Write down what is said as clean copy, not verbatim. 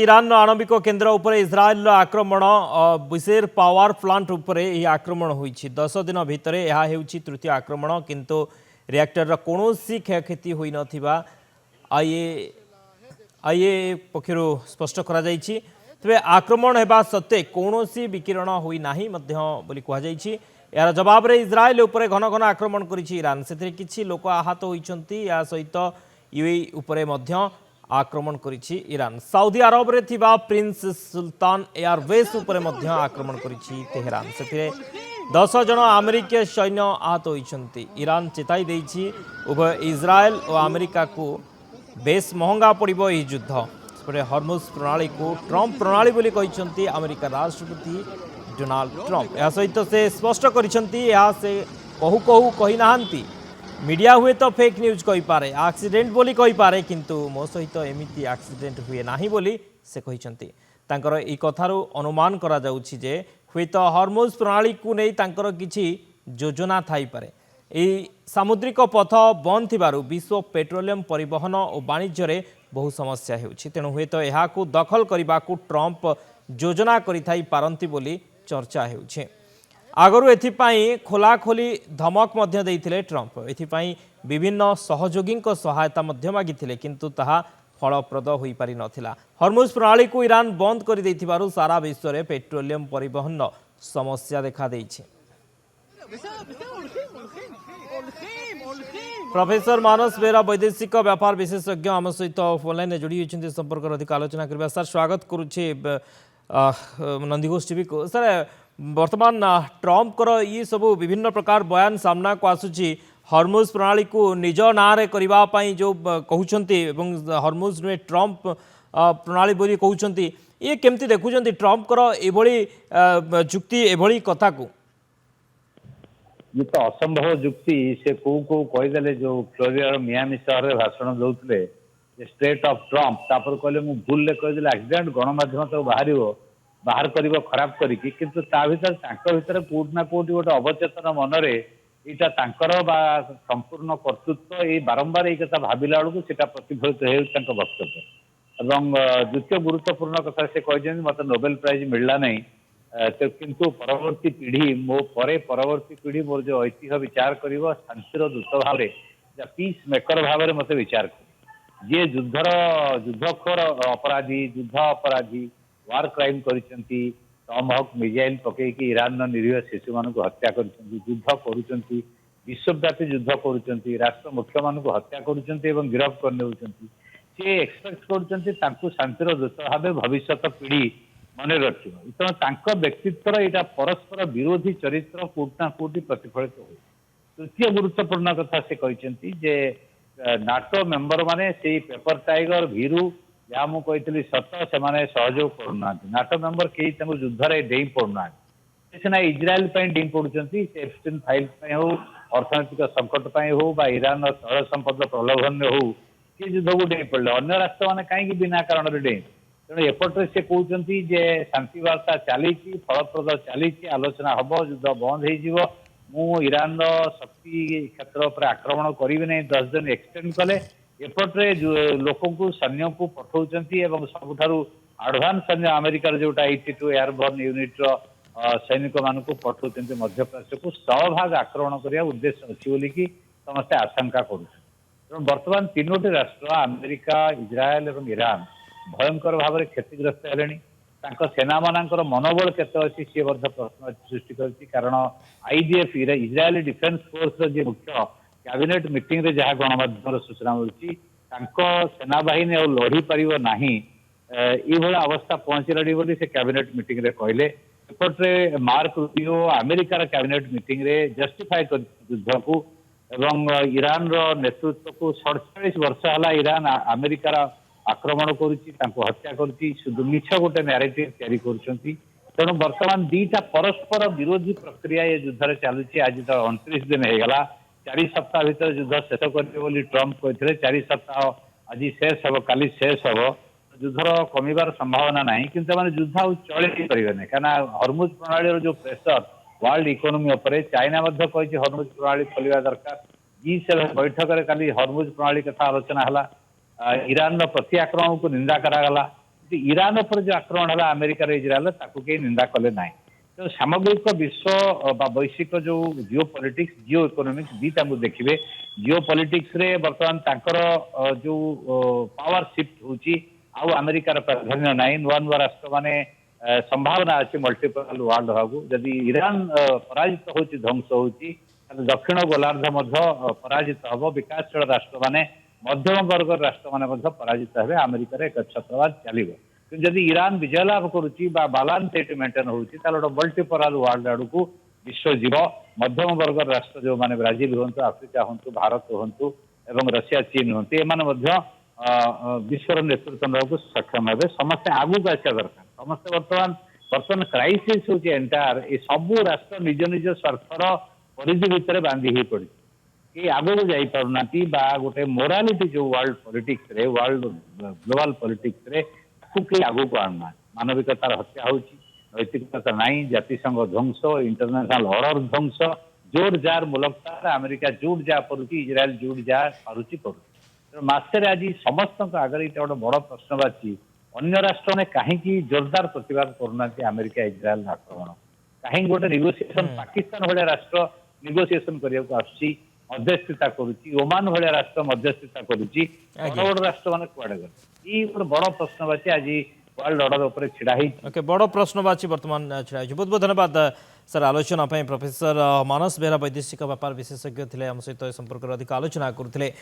Iran आणविक केन्द्र उपर इज्राएल आक्रमण विशेष पावर प्लांट उपर यह आक्रमण होती 10 दिन भितर यह होची तृतीय आक्रमण किंतु रिएक्टर कौन क्षयक्षति होई नथिबा आईए पक्षर स्पष्ट करा जायछि। तेबे आक्रमण हेबा सत्ते कौन विकिरण होई नाही मध्य बोली कहा जायछि। यार जवाब रे इज्राएल उपर घन घन आक्रमण करिछि ईरान से किछि लोक आहत होइछन्ति या सहित यूएई उपर मध्य आक्रमण करिछि ईरान। सऊदी अरब रे थिबा प्रिंस सुल्तान एयरवेस उपर मध्य आक्रमण करिछि तेहरान से 10 जन अमेरिकीय सैन्य आहत होइछन्ति। ईरान चेताई देइछि उभय इज्राएल और अमेरिका को बेस महंगा पड़िबो एही युद्ध। सेपटे हॉर्मुज प्रणाली को ट्रंप प्रणाली बोली कहिछन्ति अमेरिका राष्ट्रपति डोनाल्ड ट्रंप। या सहित से स्पष्ट करिछन्ति या से कहू कहू कहि नाहंती मीडिया हुए तो फेक न्यूज कहि पारे एक्सीडेंट बोली कहि पारे किंतु मो सहित एमिति एक्सीडेंट हुए नाही बोली से कहिछन्ति। तांकर ई कथारु अनुमान करा जाउछि जे हुए तो हॉर्मुज प्रणाली को नै तांकर किछि योजना थाई पारे। एही सामुद्रिक पथ बंद थिबारु विश्व पेट्रोलियम परिवहन और वाणिज्य रे बहु समस्या हेउछि। तेणु हुए तो एहाकु दखल करिबाकु ट्रंप योजना करिथाई पारंती बोली चर्चा हेउछि। आगरू एथिपाई खोलाखोली धमक मध्य देइथिले ट्रंप। एथिपाई विभिन्न सहयोगी सहायता मध्य मागिथिले किंतु ताहा फलप्रद होई पारि नथिला। हॉर्मुज प्रणाली को ईरान बंद कर देइथिबारु सारा विश्व रे पेट्रोलियम परिवहन समस्या देखा देइछि। प्रोफेसर मानस बेरा वैदेशिक व्यापार विशेषज्ञ आम सहित फोनलाइन जोड़ी होती संपर्क अधिक आलोचना करबा। सर स्वागत करुच्छे नंदीघोष टीवी को। सर वर्तमान ट्रंप कर ये सब विभिन्न प्रकार बयान सामना को आसुची हॉर्मुज प्रणाली को निज नारे करबा पई जो कहउछंती एवं हॉर्मुज ने ट्रंप प्रणाली बोली कहउछंती ये केमती देखुछंती ट्रंप कर एभली जुक्ति एभली कथा को? ये तो असंभव जुक्ति से को कहीदेले जो फ्लोरिडा मियामी सहर में भाषण दौले स्टेट ऑफ ट्रंप तापर कहले मु भूल कहीदेले एक्सीडेंट गणमाध्यम तो बाहर कर खराब करिकी किंतु ता भीतर कोट ना कोट गोटे अवचेतन मनरे यहाँ तांकर बा संपूर्ण कर्तृत्व ये बारंबार ये कथा भाविला बेलू से प्रतिफलित हो वक्तव्य। एवं द्वितीय गुरुत्वपूर्ण कथा से कहते मत नोबेल प्राइज मिलला नहीं तो किंतु परवर्ती पीढ़ी मो परे परवर्ती पीढ़ी मोर जो ऐतिह्य विचार कर शांतिर दूत भाव पीस मेकर भाव मत विचार कर जी युद्धखोर अपराधी युद्ध अपराधी वार क्राइम करिसेंती टॉमहॉक मिसाइल पकईकी ईरान निरीह शिशु मान हत्या युद्ध करुँच विश्वव्यापी युद्ध करुँच राष्ट्र मुख्य मान हत्या करुँच गिरफ्त कर एक्सपेक्ट करुँच शांतिर दूत भाव भविष्य पीढ़ी मन रखियो तेणु व्यक्तित्व यहाँ परस्पर विरोधी चरित्र कोटना कोटि प्रतिफलित हो। तृतीय गुरुत्वपूर्ण कथा से कहते जे नाटो मेंबर माने से पेपर टाइगर भीरू जहाँ मुझे सत से सहयोग करना नाटो मेंबर कई युद्ध में डेई पड़ना सीना इज्राएल डेई पड़ुंट एफस्टीन फाइल हो अर्थनैतिक संकट हो ईरान तैल संपद प्रलोभन हो कि युद्ध को डेई पड़े अन्य राष्ट्र मैंने कहीं बिना कारण डेई तेणु एपटे से कहते जे शांति वार्ता चली फलप्रद चली आलोचना हम युद्ध बंद हो ईरान शक्ति क्षेत्र पर आक्रमण करी नहीं 10 दिन एक्सटेंड कले एपटे लोक सैन्य को पठाउछंती एवं सबुठारु एडवांस सैन्य अमेरिकार जोटा 82 एयरबोर्न यूनिट सैनिक मान पठाउछंती मध्यप्रदेश को सहभाग आक्रमण करने उद्देश्य अच्छी बोली कि समस्ते आशंका करुछन। बर्तमान तीनोटी राष्ट्र अमेरिका इज्राएल और ईरान भयंकर भाव में क्षतिग्रस्त है सेना मानकर मनोबल केते अच्छी सी प्रश्न सृष्टि करछि कारण आईडीएफ इज्राएली डिफेन्स फोर्स जी मुख्य कैबिनेट मीटिंग रे जहाँ गणमाध्यम सूचना मिलूँ सेना बाहिनी और लड़ी पार ना ये अवस्था पहुंचलानी बोली से कैबिनेट मीटिंग रे कहले एपटे मार्क रूबियो अमेरिकार कैबिनेट मीटिंग रे जस्टिफाई कर युद्ध को एवं ईरान रो नेतृत्व को 47 वर्ष है ईरान अमेरिकार आक्रमण करुच्ची हत्या करुच्ची मिछ गोटे नैरेटिव तैयारी करुँच। तेणु बर्तमान दीटा परस्पर विरोधी प्रक्रिया ये युद्ध चलुची आज तो 29 दिन होगा 4 सप्ताह भीतर युद्ध शेष करेंगे ट्रंप कहते 4 सप्ताह आज शेष हम काली शेष हम युद्धर कमिबार संभावना ना कि युद्ध आ चली पारे क्या हॉर्मुज प्रणाली जो प्रेसर वर्ल्ड इकोनॉमी उपर चाइना कही हॉर्मुज प्रणाली खोलिया दरकार G7 बैठक में काली हॉर्मुज प्रणाली कथा आलोचना है ईरान प्रति आक्रमण को निंदा करागला ईरान पर जो आक्रमण है अमेरिकार इज्राएल ताकू कहीं निंदा कले ना तो सामग्रिक विश्व वैश्विक जो जिओ पॉलिटिक्स जिओ इकोनॉमिक्स दीटा देखिए जिओ पॉलिटिक्स रे बर्तमान तांकर जो पावर शिफ्ट होची आउ अमेरिकार प्राधान्य ना नुआ नुआ राष्ट्र माने संभावना अच्छी मल्टीपल वर्ल्ड हबू जदि ईरान पराजित होची ध्वंस होची दक्षिण गोलार्ध पराजित हम विकासशील राष्ट्र माने मध्यम वर्ग राष्ट्र माने पराजित हे अमेरिकार एक छत्रवाद चलो जदि ईरान विजय लाभ करुच्ची बालांस एट मेंटेन होती गोटे मल्टीपोलार वर्ल्ड आड़ को विश्व जीव मध्यम वर्ग राष्ट्र जो माने ब्राजिल हूँ आफ्रिका हूँ भारत हूँ एवं रशिया चीन हूँ ये विश्वर नेतृत्व नेବାକୁ सक्षम हे समस्ते आगू आसा दरकार समस्ते बर्तमान क्राइसिस हूँ एंटायर ये सबू राष्ट्र निज निज स्वार्थर परिधि भितर बांधी ही पड़ी कि आगू जापारना गोटे मोरालिटी जो वर्ल्ड पॉलिटिक्स रे वर्ल्ड ग्लोबल पॉलिटिक्स रे कई आगू को आना मानविकतार हत्या हो नैतिकता नाई जातिसंघ ध्वंस इंटरनेशनल ऑर्डर ध्वंस जोर जार मुलकतार अमेरिका जोड़ जा पड़ुची इज्राएल जोड़ जा पारुची करुच्ची मासरे आज समस्त आगे ये गोटे बड़ प्रश्नवाची अन्य राष्ट्र ने कहीं जोरदार प्रतिवाद करना अमेरिका इज्राएल आक्रमण कहीं गोटे निगोसिएशन पाकिस्तान भाया राष्ट्र निगोसिएशन करने को आसुची मध्यस्थिता करुच्ची ओमान भाया राष्ट्र मध्यस्थिता करुच्ची बड़ बड़ राष्ट्र मैंने कुआड़े गले ये गोटे बड़ प्रश्नवाची आज वर्ल्ड ऑर्डर उपर छिड़ा ओके बड़ प्रश्नवाची बर्तमान छिड़ा बहुत बहुत धन्यवाद सर आलोचना प्रोफेसर मानस बेहरा वैदेशिक व्यापार विशेषज्ञ थे आम सहित संपर्क अधिक आलोचना करते